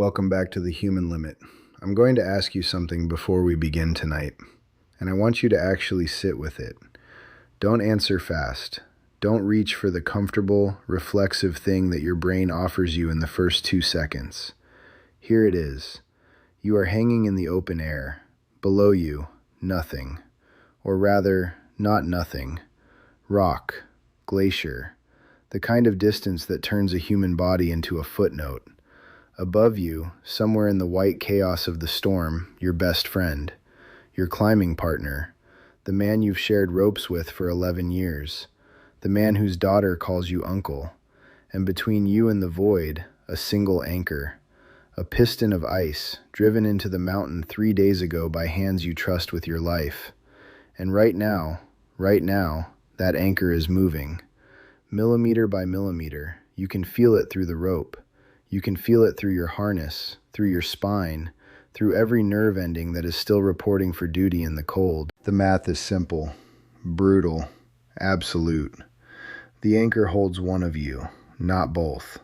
Welcome back to the human limit. I'm going to ask you something before we begin tonight, and I want you to actually sit with it. Don't answer fast. Don't reach for the comfortable, reflexive thing that your brain offers you in the first 2 seconds. Here it is. You are hanging in the open air. Below you, nothing. Or rather, not nothing. Rock, glacier, the kind of distance that turns a human body into a footnote. Above you, somewhere in the white chaos of the storm, your best friend, your climbing partner, the man you've shared ropes with for 11 years, the man whose daughter calls you uncle, and between you and the void, a single anchor, a piston of ice driven into the mountain 3 days ago by hands you trust with your life. And right now, that anchor is moving. Millimeter by millimeter, you can feel it through the rope. You can feel it through your harness, through your spine, through every nerve ending that is still reporting for duty in the cold. The math is simple, brutal, absolute. The anchor holds one of you, not both.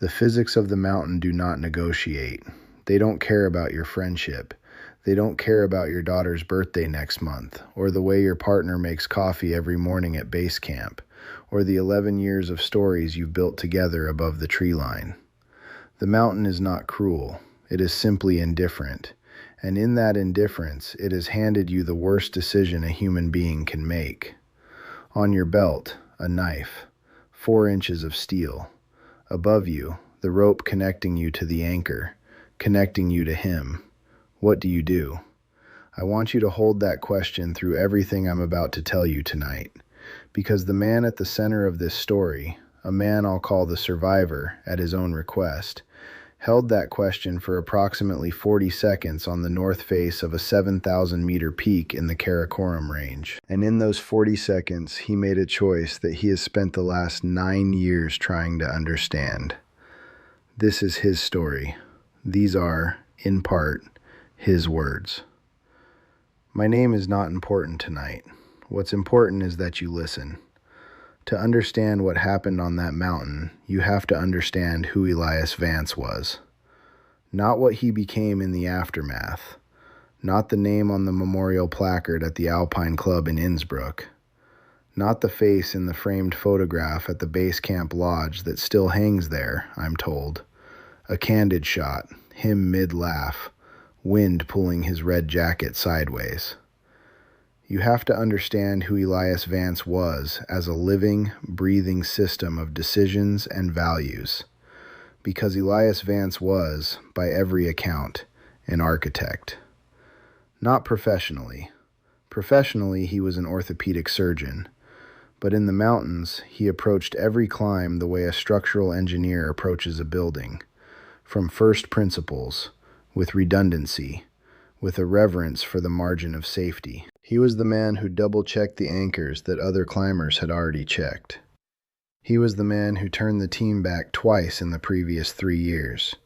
The physics of the mountain do not negotiate. They don't care about your friendship. They don't care about your daughter's birthday next month, or the way your partner makes coffee every morning at base camp, or the 11 years of stories you've built together above the tree line. The mountain is not cruel, it is simply indifferent, and in that indifference it has handed you the worst decision a human being can make. On your belt, a knife, 4 inches of steel. Above you, the rope connecting you to the anchor, connecting you to him. What do you do? I want you to hold that question through everything I'm about to tell you tonight, because the man at the center of this story, a man I'll call the survivor at his own request, held that question for approximately 40 seconds on the north face of a 7,000-meter peak in the Karakoram Range. And in those 40 seconds, he made a choice that he has spent the last 9 years trying to understand. This is his story. These are, in part, his words. My name is not important tonight. What's important is that you listen. To understand what happened on that mountain, you have to understand who Elias Vance was. Not what he became in the aftermath. Not the name on the memorial placard at the Alpine Club in Innsbruck. Not the face in the framed photograph at the base camp lodge that still hangs there, I'm told. A candid shot, him mid-laugh, wind pulling his red jacket sideways. You have to understand who Elias Vance was as a living, breathing system of decisions and values. Because Elias Vance was, by every account, an architect. Not professionally. Professionally, he was an orthopedic surgeon. But in the mountains, he approached every climb the way a structural engineer approaches a building. From first principles, with redundancy, with a reverence for the margin of safety. He was the man who double-checked the anchors that other climbers had already checked. He was the man who turned the team back twice in the previous 3 years,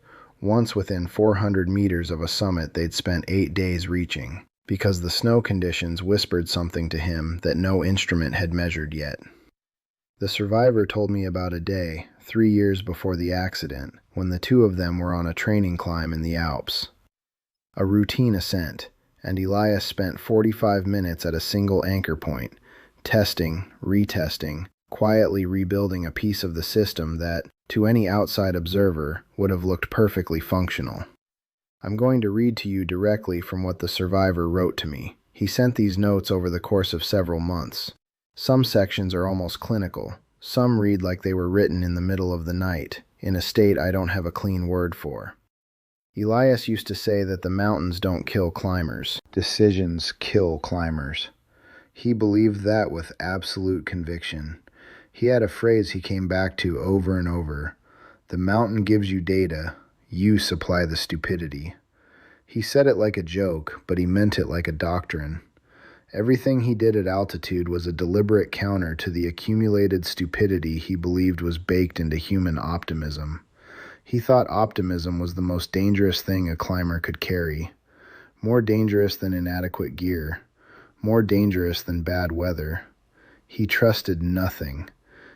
once within 400 meters of a summit they'd spent 8 days reaching, because the snow conditions whispered something to him that no instrument had measured yet. The survivor told me about a day, 3 years before the accident, when the two of them were on a training climb in the Alps. A routine ascent, and Elias spent 45 minutes at a single anchor point, testing, retesting, quietly rebuilding a piece of the system that, to any outside observer, would have looked perfectly functional. I'm going to read to you directly from what the survivor wrote to me. He sent these notes over the course of several months. Some sections are almost clinical. Some read like they were written in the middle of the night, in a state I don't have a clean word for. Elias used to say that the mountains don't kill climbers. Decisions kill climbers. He believed that with absolute conviction. He had a phrase he came back to over and over. The mountain gives you data, you supply the stupidity. He said it like a joke, but he meant it like a doctrine. Everything he did at altitude was a deliberate counter to the accumulated stupidity he believed was baked into human optimism. He thought optimism was the most dangerous thing a climber could carry. More dangerous than inadequate gear. More dangerous than bad weather. He trusted nothing.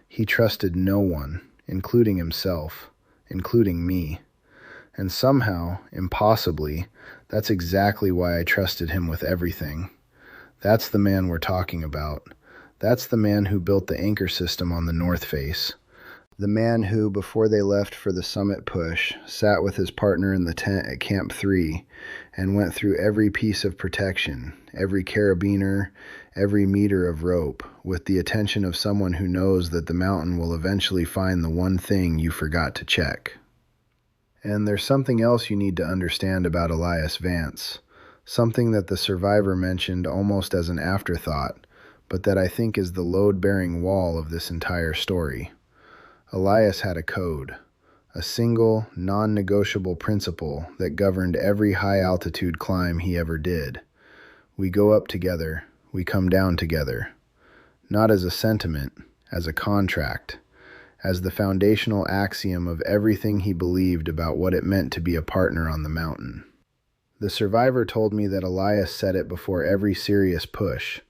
He trusted no one, including himself, including me. And somehow, impossibly, that's exactly why I trusted him with everything. That's the man we're talking about. That's the man who built the anchor system on the North Face. The man who, before they left for the summit push, sat with his partner in the tent at Camp 3 and went through every piece of protection, every carabiner, every meter of rope, with the attention of someone who knows that the mountain will eventually find the one thing you forgot to check. And there's something else you need to understand about Elias Vance, something that the survivor mentioned almost as an afterthought, but that I think is the load-bearing wall of this entire story. Elias had a code, a single, non-negotiable principle that governed every high-altitude climb he ever did. We go up together, we come down together. Not as a sentiment, as a contract, as the foundational axiom of everything he believed about what it meant to be a partner on the mountain. The survivor told me that Elias said it before every serious push,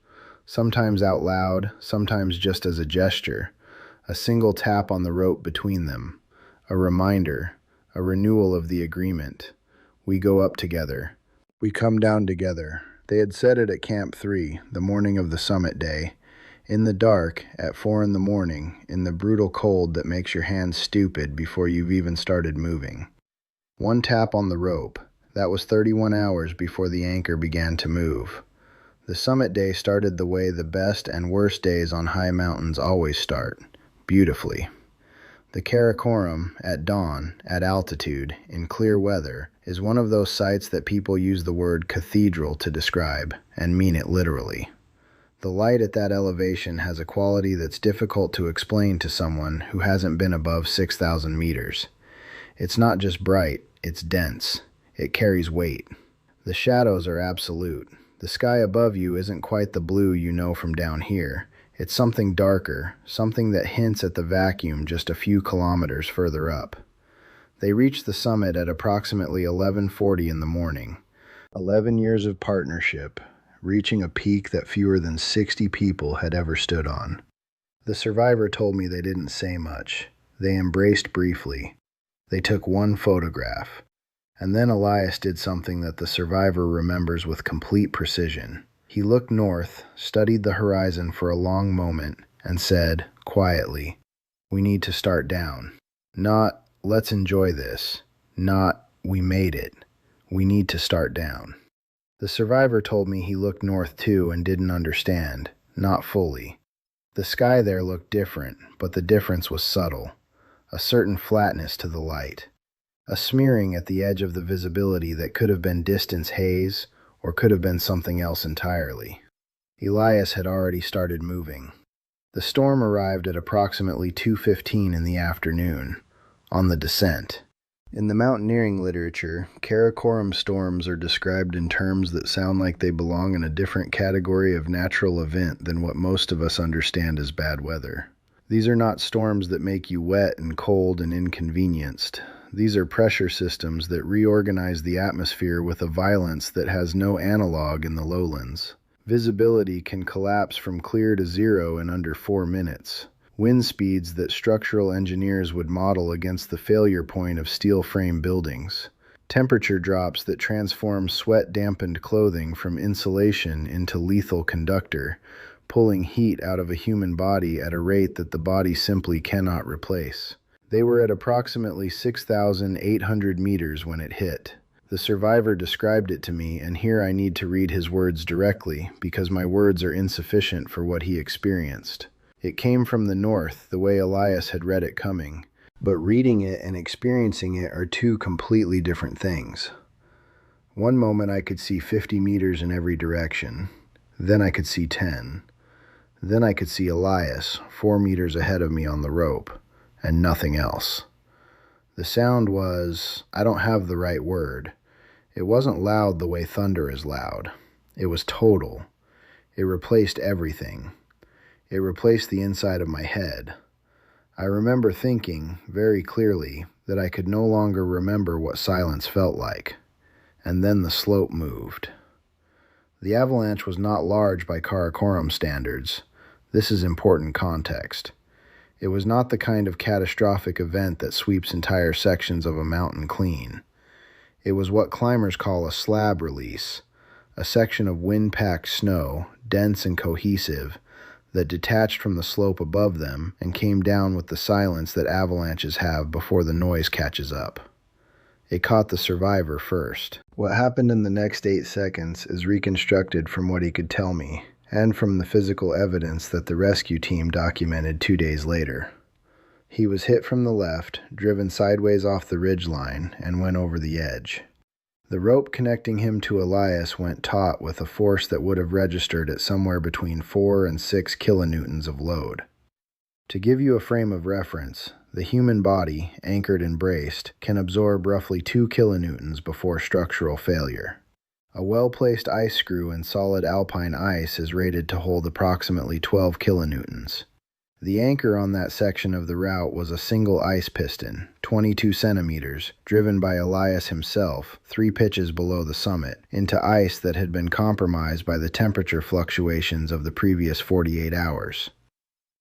sometimes out loud, sometimes just as a gesture, a single tap on the rope between them, a reminder, a renewal of the agreement. We go up together. We come down together. They had said it at Camp 3, the morning of the summit day, in the dark, at 4 in the morning, in the brutal cold that makes your hands stupid before you've even started moving. One tap on the rope. That was 31 hours before the anchor began to move. The summit day started the way the best and worst days on high mountains always start. Beautifully. The Karakoram, at dawn, at altitude, in clear weather, is one of those sights that people use the word cathedral to describe, and mean it literally. The light at that elevation has a quality that's difficult to explain to someone who hasn't been above 6,000 meters. It's not just bright, it's dense. It carries weight. The shadows are absolute. The sky above you isn't quite the blue you know from down here. It's something darker, something that hints at the vacuum just a few kilometers further up. They reached the summit at approximately 11:40 in the morning. 11 years of partnership, reaching a peak that fewer than 60 people had ever stood on. The survivor told me they didn't say much. They embraced briefly. They took one photograph. And then Elias did something that the survivor remembers with complete precision. He looked north, studied the horizon for a long moment, and said, quietly, "We need to start down." Not, "Let's enjoy this." Not, "We made it." We need to start down. The survivor told me he looked north too and didn't understand, not fully. The sky there looked different, but the difference was subtle. A certain flatness to the light. A smearing at the edge of the visibility that could have been distance haze, or could have been something else entirely. Elias had already started moving. The storm arrived at approximately 2:15 in the afternoon, on the descent. In the mountaineering literature, Karakoram storms are described in terms that sound like they belong in a different category of natural event than what most of us understand as bad weather. These are not storms that make you wet and cold and inconvenienced. These are pressure systems that reorganize the atmosphere with a violence that has no analog in the lowlands. Visibility can collapse from clear to zero in under 4 minutes. Wind speeds that structural engineers would model against the failure point of steel frame buildings. Temperature drops that transform sweat-dampened clothing from insulation into lethal conductor, pulling heat out of a human body at a rate that the body simply cannot replace. They were at approximately 6,800 meters when it hit. The survivor described it to me, and here I need to read his words directly, because my words are insufficient for what he experienced. It came from the north, the way Elias had read it coming, but reading it and experiencing it are two completely different things. One moment I could see 50 meters in every direction. Then I could see 10. Then I could see Elias, 4 meters ahead of me on the rope. And nothing else. The sound was, I don't have the right word. It wasn't loud the way thunder is loud. It was total. It replaced everything. It replaced the inside of my head. I remember thinking, very clearly, that I could no longer remember what silence felt like. And then the slope moved. The avalanche was not large by Karakoram standards. This is important context. It was not the kind of catastrophic event that sweeps entire sections of a mountain clean. It was what climbers call a slab release, a section of wind-packed snow, dense and cohesive, that detached from the slope above them and came down with the silence that avalanches have before the noise catches up. It caught the survivor first. What happened in the next 8 seconds is reconstructed from what he could tell me, and from the physical evidence that the rescue team documented 2 days later. He was hit from the left, driven sideways off the ridgeline, and went over the edge. The rope connecting him to Elias went taut with a force that would have registered at somewhere between 4 and 6 kilonewtons of load. To give you a frame of reference, the human body, anchored and braced, can absorb roughly 2 kilonewtons before structural failure. A well-placed ice screw in solid alpine ice is rated to hold approximately 12 kilonewtons. The anchor on that section of the route was a single ice piston, 22 centimeters, driven by Elias himself, 3 pitches below the summit, into ice that had been compromised by the temperature fluctuations of the previous 48 hours.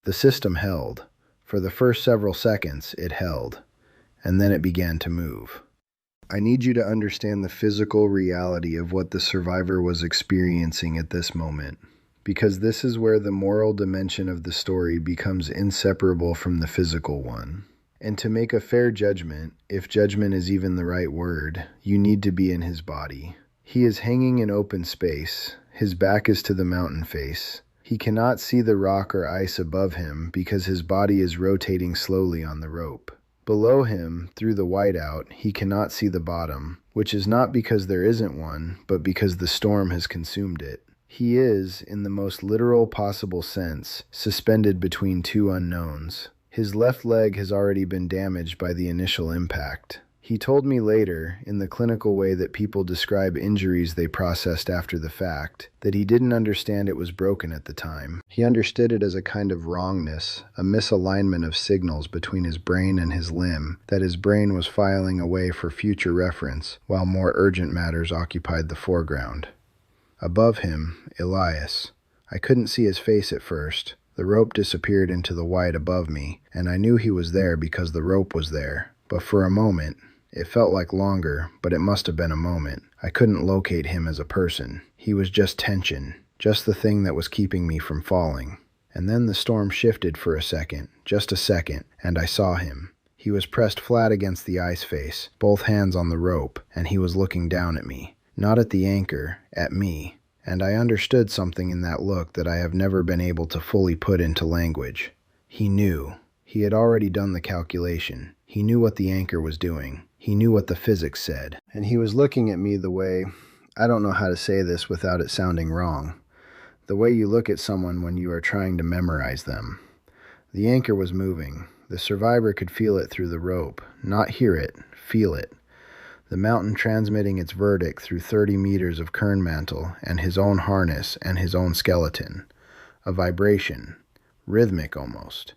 The system held. For the first several seconds, it held, and then it began to move. I need you to understand the physical reality of what the survivor was experiencing at this moment, because this is where the moral dimension of the story becomes inseparable from the physical one. And to make a fair judgment, if judgment is even the right word, you need to be in his body. He is hanging in open space. His back is to the mountain face. He cannot see the rock or ice above him because his body is rotating slowly on the rope. Below him, through the whiteout, he cannot see the bottom, which is not because there isn't one, but because the storm has consumed it. He is, in the most literal possible sense, suspended between 2 unknowns. His left leg has already been damaged by the initial impact. He told me later, in the clinical way that people describe injuries they processed after the fact, that he didn't understand it was broken at the time. He understood it as a kind of wrongness, a misalignment of signals between his brain and his limb, that his brain was filing away for future reference, while more urgent matters occupied the foreground. Above him, Elias. I couldn't see his face at first. The rope disappeared into the white above me, and I knew he was there because the rope was there. But for a moment, it felt like longer, but it must have been a moment, I couldn't locate him as a person. He was just tension, just the thing that was keeping me from falling. And then the storm shifted for a second, just a second, and I saw him. He was pressed flat against the ice face, both hands on the rope, and he was looking down at me. Not at the anchor, at me. And I understood something in that look that I have never been able to fully put into language. He knew. He had already done the calculation. He knew what the anchor was doing. He knew what the physics said. And he was looking at me the way, I don't know how to say this without it sounding wrong, the way you look at someone when you are trying to memorize them. The anchor was moving. The survivor could feel it through the rope, not hear it, feel it. The mountain transmitting its verdict through 30 meters of kern mantle and his own harness and his own skeleton. A vibration, rhythmic almost.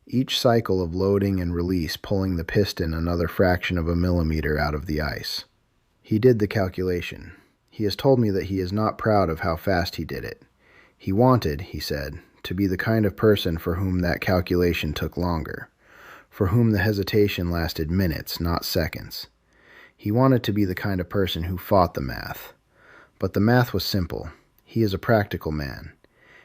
Each cycle of loading and release pulling the piston another fraction of a millimeter out of the ice. He did the calculation. He has told me that he is not proud of how fast he did it. He wanted, he said, to be the kind of person for whom that calculation took longer, for whom the hesitation lasted minutes, not seconds. He wanted to be the kind of person who fought the math. But the math was simple. He is a practical man.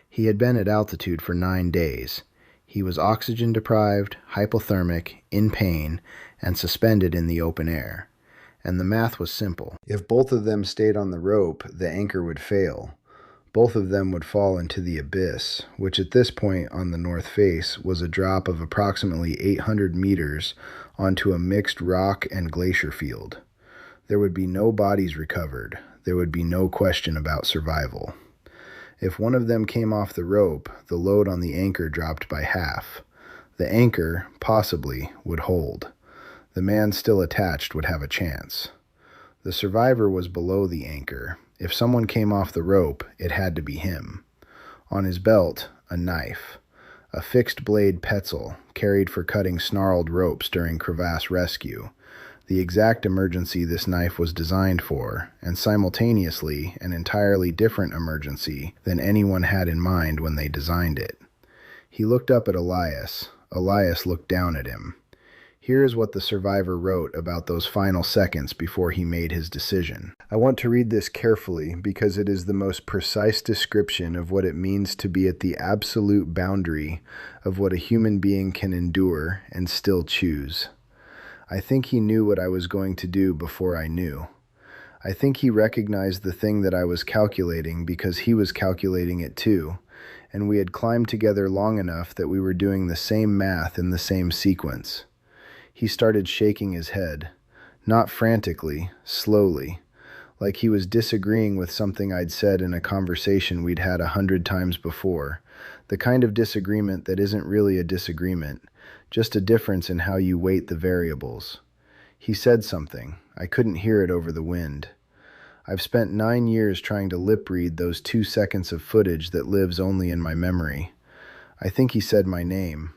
He had been at altitude for 9 days. He was oxygen deprived, hypothermic, in pain, and suspended in the open air. And the math was simple. If both of them stayed on the rope, the anchor would fail. Both of them would fall into the abyss, which at this point on the north face was a drop of approximately 800 meters onto a mixed rock and glacier field. There would be no bodies recovered. There would be no question about survival. If one of them came off the rope, the load on the anchor dropped by half. The anchor, possibly, would hold. The man still attached would have a chance. The survivor was below the anchor. If someone came off the rope, it had to be him. On his belt, a knife. A fixed-blade Petzl, carried for cutting snarled ropes during crevasse rescue. The exact emergency this knife was designed for, and simultaneously an entirely different emergency than anyone had in mind when they designed it. He looked up at Elias. Elias looked down at him. Here is what the survivor wrote about those final seconds before he made his decision. I want to read this carefully because it is the most precise description of what it means to be at the absolute boundary of what a human being can endure and still choose. I think he knew what I was going to do before I knew. I think he recognized the thing that I was calculating because he was calculating it too, and we had climbed together long enough that we were doing the same math in the same sequence. He started shaking his head, not frantically, slowly, like he was disagreeing with something I'd said in a conversation we'd had 100 times before, the kind of disagreement that isn't really a disagreement, just a difference in how you weight the variables. He said something. I couldn't hear it over the wind. I've spent 9 years trying to lip read those 2 seconds of footage that lives only in my memory. I think he said my name.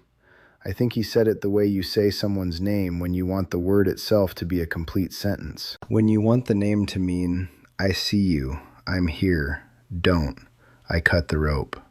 I think he said it the way you say someone's name when you want the word itself to be a complete sentence. When you want the name to mean, I see you, I'm here, don't, I cut the rope.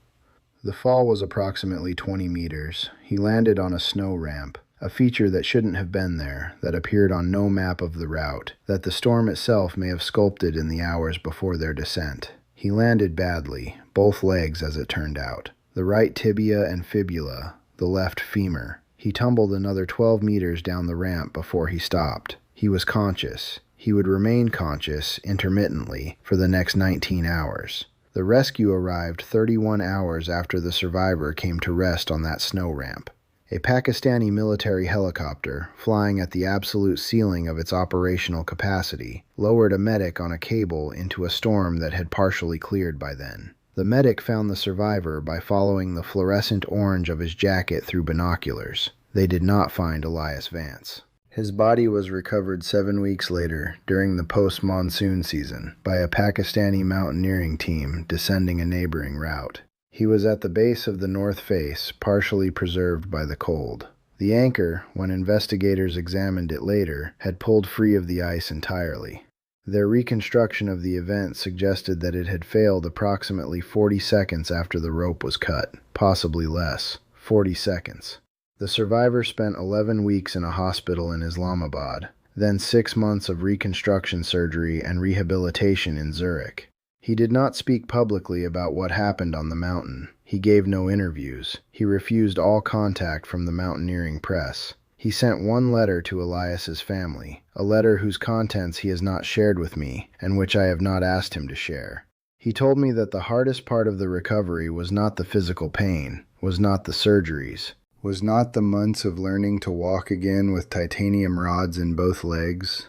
The fall was approximately 20 meters. He landed on a snow ramp, a feature that shouldn't have been there, that appeared on no map of the route, that the storm itself may have sculpted in the hours before their descent. He landed badly, both legs as it turned out, the right tibia and fibula, the left femur. He tumbled another 12 meters down the ramp before he stopped. He was conscious. He would remain conscious, intermittently, for the next 19 hours. The rescue arrived 31 hours after the survivor came to rest on that snow ramp. A Pakistani military helicopter, flying at the absolute ceiling of its operational capacity, lowered a medic on a cable into a storm that had partially cleared by then. The medic found the survivor by following the fluorescent orange of his jacket through binoculars. They did not find Elias Vance. His body was recovered 7 weeks later, during the post-monsoon season, by a Pakistani mountaineering team descending a neighboring route. He was at the base of the north face, partially preserved by the cold. The anchor, when investigators examined it later, had pulled free of the ice entirely. Their reconstruction of the event suggested that it had failed approximately 40 seconds after the rope was cut, possibly less. 40 seconds. The survivor spent 11 weeks in a hospital in Islamabad, then 6 months of reconstruction surgery and rehabilitation in Zurich. He did not speak publicly about what happened on the mountain. He gave no interviews. He refused all contact from the mountaineering press. He sent one letter to Elias's family, a letter whose contents he has not shared with me, and which I have not asked him to share. He told me that the hardest part of the recovery was not the physical pain, was not the surgeries, was not the months of learning to walk again with titanium rods in both legs.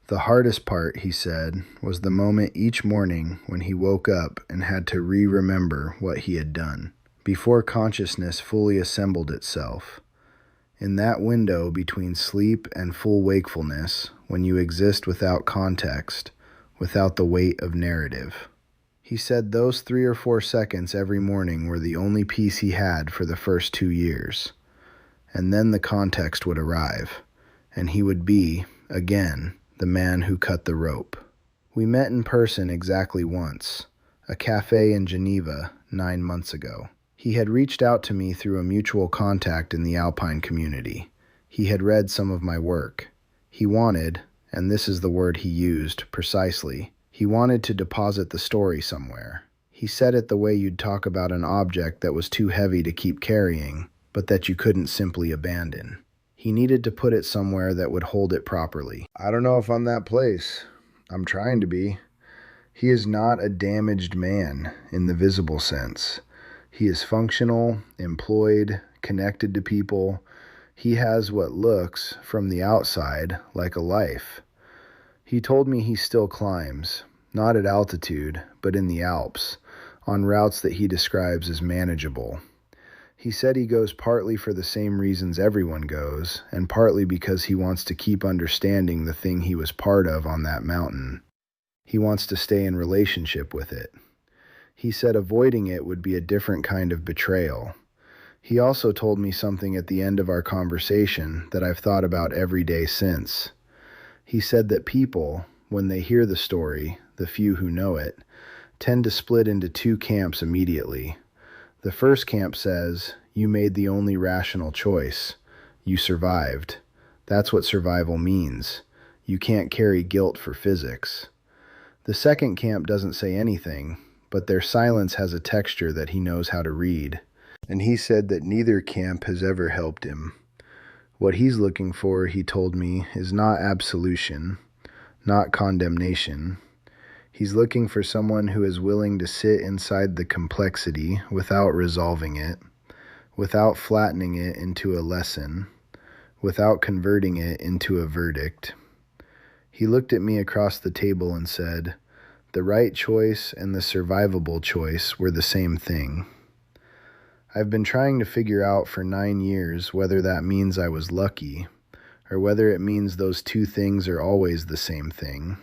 The hardest part, he said, was the moment each morning when he woke up and had to remember what he had done, before consciousness fully assembled itself. In that window between sleep and full wakefulness, when you exist without context, without the weight of narrative. He said those 3 or 4 seconds every morning were the only peace he had for the first 2 years. And then the context would arrive, and he would be, again, the man who cut the rope. We met in person exactly once, a cafe in Geneva 9 months ago. He had reached out to me through a mutual contact in the Alpine community. He had read some of my work. He wanted, and this is the word he used precisely, he wanted to deposit the story somewhere. He said it the way you'd talk about an object that was too heavy to keep carrying, but that you couldn't simply abandon. He needed to put it somewhere that would hold it properly. I don't know if I'm that place. I'm trying to be. He is not a damaged man in the visible sense. He is functional, employed, connected to people. He has what looks, from the outside, like a life. He told me he still climbs, not at altitude, but in the Alps, on routes that he describes as manageable. He said he goes partly for the same reasons everyone goes, and partly because he wants to keep understanding the thing he was part of on that mountain. He wants to stay in relationship with it. He said avoiding it would be a different kind of betrayal. He also told me something at the end of our conversation that I've thought about every day since. He said that people, when they hear the story, the few who know it, tend to split into 2 camps immediately. The first camp says, you made the only rational choice. You survived. That's what survival means. You can't carry guilt for physics. The second camp doesn't say anything, but their silence has a texture that he knows how to read. And he said that neither camp has ever helped him. What he's looking for, he told me, is not absolution, not condemnation. He's looking for someone who is willing to sit inside the complexity without resolving it, without flattening it into a lesson, without converting it into a verdict. He looked at me across the table and said, "The right choice and the survivable choice were the same thing." I've been trying to figure out for 9 years whether that means I was lucky, or whether it means those two things are always the same thing,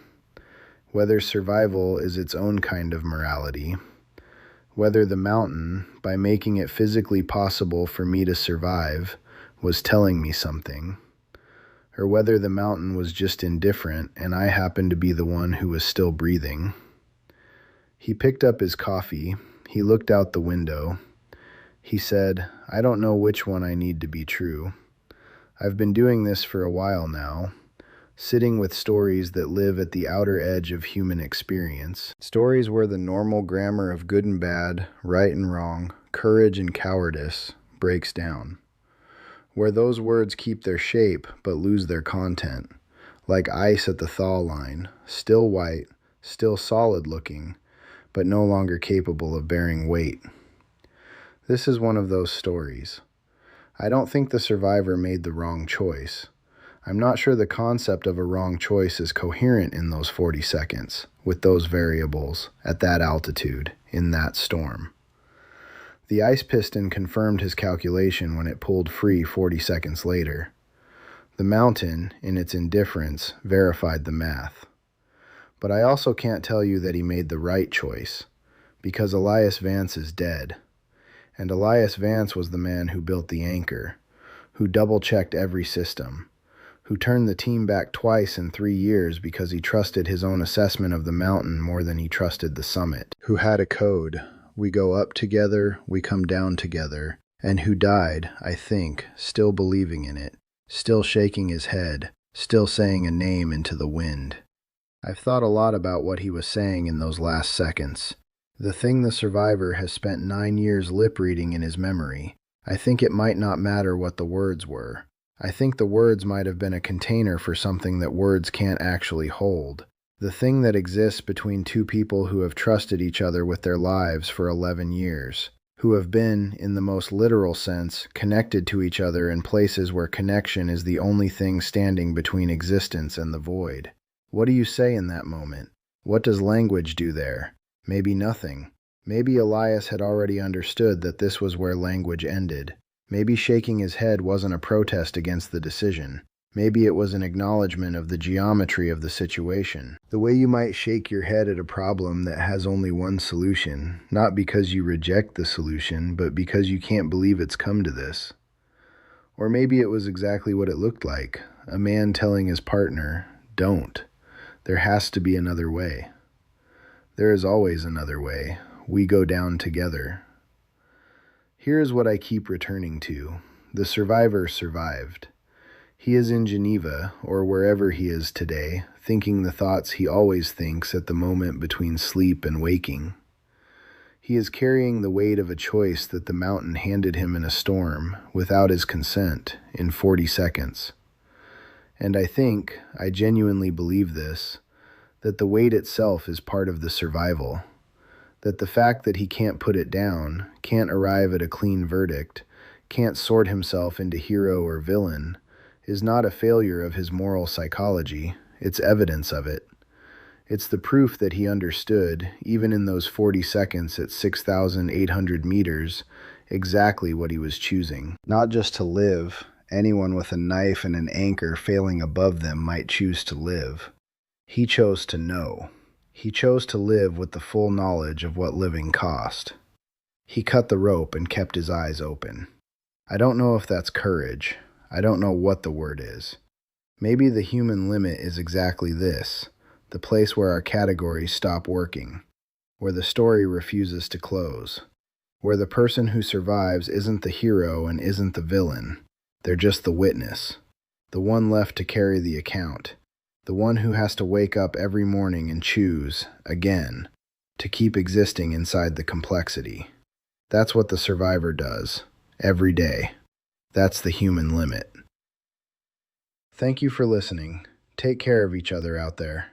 whether survival is its own kind of morality, whether the mountain, by making it physically possible for me to survive, was telling me something, or whether the mountain was just indifferent and I happened to be the one who was still breathing. He picked up his coffee, he looked out the window. He said, "I don't know which one I need to be true. I've been doing this for a while now, sitting with stories that live at the outer edge of human experience. Stories where the normal grammar of good and bad, right and wrong, courage and cowardice breaks down. Where those words keep their shape but lose their content, like ice at the thaw line, still white, still solid looking, but no longer capable of bearing weight. This is one of those stories. I don't think the survivor made the wrong choice. I'm not sure the concept of a wrong choice is coherent in those 40 seconds, with those variables, at that altitude, in that storm. The ice piston confirmed his calculation when it pulled free 40 seconds later. The mountain, in its indifference, verified the math. But I also can't tell you that he made the right choice, because Elias Vance is dead. And Elias Vance was the man who built the anchor, who double-checked every system, who turned the team back twice in 3 years because he trusted his own assessment of the mountain more than he trusted the summit, who had a code, we go up together, we come down together, and who died, I think, still believing in it, still shaking his head, still saying a name into the wind. I've thought a lot about what he was saying in those last seconds. The thing the survivor has spent 9 years lip-reading in his memory. I think it might not matter what the words were. I think the words might have been a container for something that words can't actually hold. The thing that exists between two people who have trusted each other with their lives for 11 years, who have been, in the most literal sense, connected to each other in places where connection is the only thing standing between existence and the void. What do you say in that moment? What does language do there? Maybe nothing. Maybe Elias had already understood that this was where language ended. Maybe shaking his head wasn't a protest against the decision. Maybe it was an acknowledgement of the geometry of the situation. The way you might shake your head at a problem that has only one solution, not because you reject the solution, but because you can't believe it's come to this. Or maybe it was exactly what it looked like, a man telling his partner, "Don't. There has to be another way. There is always another way. We go down together." Here's what I keep returning to. The survivor survived. He is in Geneva, or wherever he is today, thinking the thoughts he always thinks at the moment between sleep and waking. He is carrying the weight of a choice that the mountain handed him in a storm, without his consent, in 40 seconds. And I genuinely believe this, that the weight itself is part of the survival, that the fact that he can't put it down, can't arrive at a clean verdict, can't sort himself into hero or villain, is not a failure of his moral psychology, it's evidence of it. It's the proof that he understood, even in those 40 seconds at 6,800 meters, exactly what he was choosing. Not just to live, anyone with a knife and an anchor failing above them might choose to live. He chose to know. He chose to live with the full knowledge of what living cost. He cut the rope and kept his eyes open. I don't know if that's courage. I don't know what the word is. Maybe the human limit is exactly this, the place where our categories stop working, where the story refuses to close, where the person who survives isn't the hero and isn't the villain. They're just the witness. the one left to carry the account, the one who has to wake up every morning and choose, again, to keep existing inside the complexity. That's what the survivor does, every day. That's the human limit. Thank you for listening. Take care of each other out there.